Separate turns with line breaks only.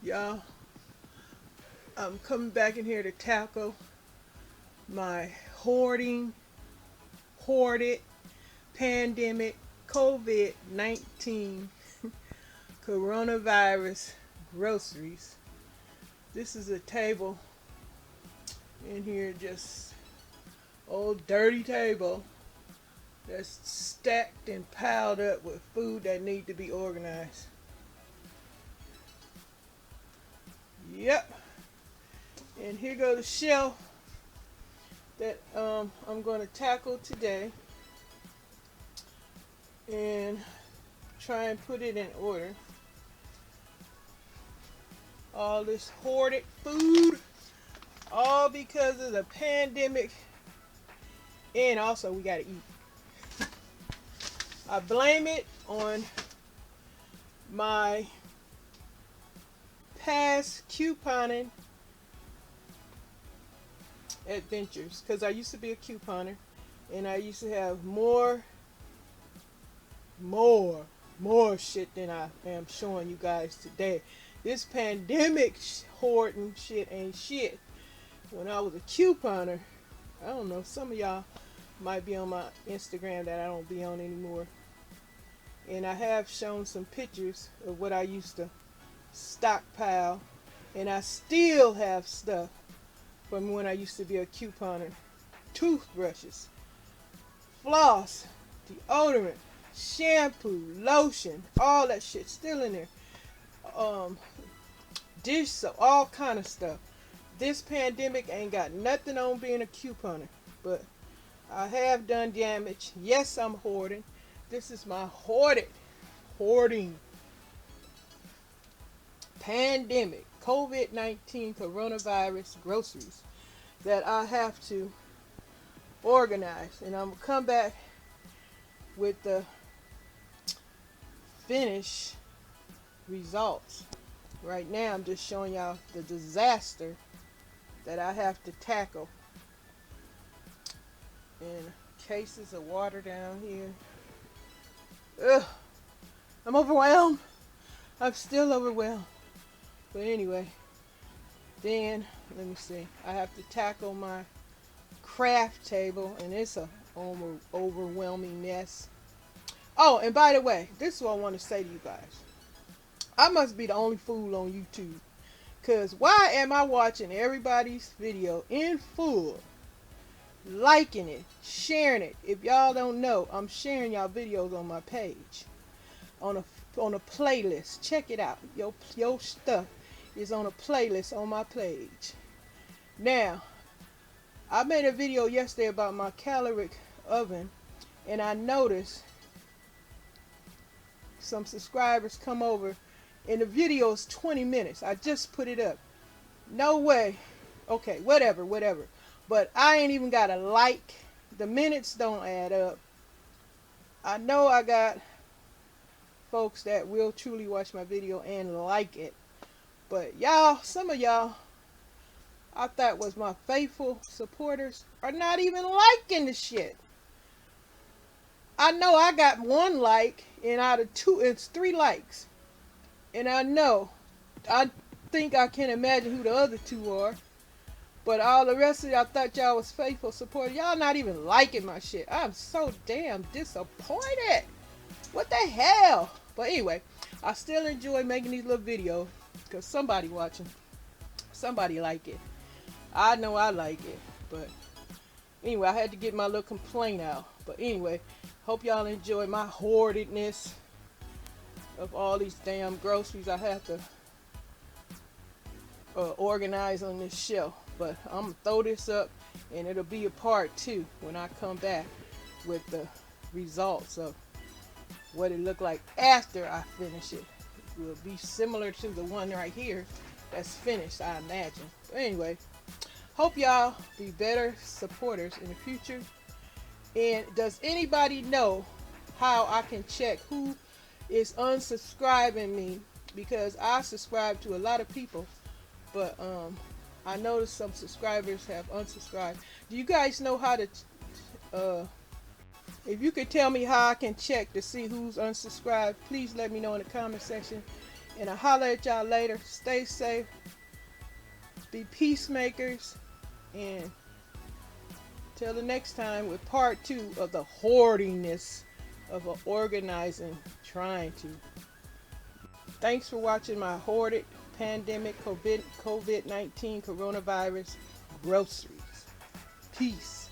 Y'all, I'm coming back in here to tackle my hoarding, hoarded, pandemic, COVID-19, coronavirus groceries. This is a table in here, just old dirty table that's stacked and piled up with food that need to be organized. Yep. And here goes the shelf that I'm going to tackle today and try and put it in order. All this hoarded food, all because of the pandemic, and also we gotta eat. I blame it on my past couponing adventures, because I used to be a couponer and I used to have more shit than I am showing you guys today. This pandemic hoarding shit ain't shit. When I was a couponer, I don't know, some of y'all might be on my Instagram that I don't be on anymore. And I have shown some pictures of what I used to stockpile. And I still have stuff from when I used to be a couponer. Toothbrushes, floss, deodorant, shampoo, lotion, all that shit still in there. Dish soap, all kind of stuff. This pandemic ain't got nothing on being a couponer, but I have done damage. Yes, I'm hoarding. This is my hoarding pandemic, COVID-19 coronavirus groceries that I have to organize. And I'm going to come back with the finished results. Right now, I'm just showing y'all the disaster that I have to tackle. And cases of water down here. Ugh, I'm overwhelmed. I'm still overwhelmed. But anyway, then let me see. I have to tackle my craft table, and it's a overwhelming mess. Oh, and by the way, this is what I want to say to you guys. I must be the only fool on YouTube. Because why am I watching everybody's video in full, liking it, sharing it? If y'all don't know, I'm sharing y'all videos on my page, on a playlist. Check it out. Your stuff is on a playlist on my page. Now, I made a video yesterday about my caloric oven, and I noticed some subscribers come over, and the video is 20 minutes. I just put it up. No way. Okay, whatever. But I ain't even got a like. The minutes don't add up. I know I got folks that will truly watch my video and like it. But y'all, some of y'all I thought was my faithful supporters are not even liking the shit. I know I got one like, and out of two, it's 3 likes. And I think I can imagine who the other 2 are. But all the rest of y'all thought y'all was faithful supporters. Y'all not even liking my shit. I'm so damn disappointed. What the hell? But anyway, I still enjoy making these little videos because somebody watching. Somebody like it. I know I like it. But anyway, I had to get my little complaint out. But anyway, hope y'all enjoy my hoardedness of all these damn groceries I have to organize on this shelf. But I'm going to throw this up, and it'll be a part 2 when I come back with the results of what it looked like after I finish it. It will be similar to the one right here that's finished, I imagine. But anyway, hope y'all be better supporters in the future. And does anybody know how I can check who is unsubscribing me? Because I subscribe to a lot of people, but I noticed some subscribers have unsubscribed. Do you guys know how to if you could tell me how I can check to see who's unsubscribed, please let me know in the comment section. And I'll holler at y'all later. Stay safe. Be peacemakers. And till the next time with part 2 of the hoardingness of organizing, trying to. Thanks for watching my hoarded pandemic COVID-19 coronavirus groceries. Peace.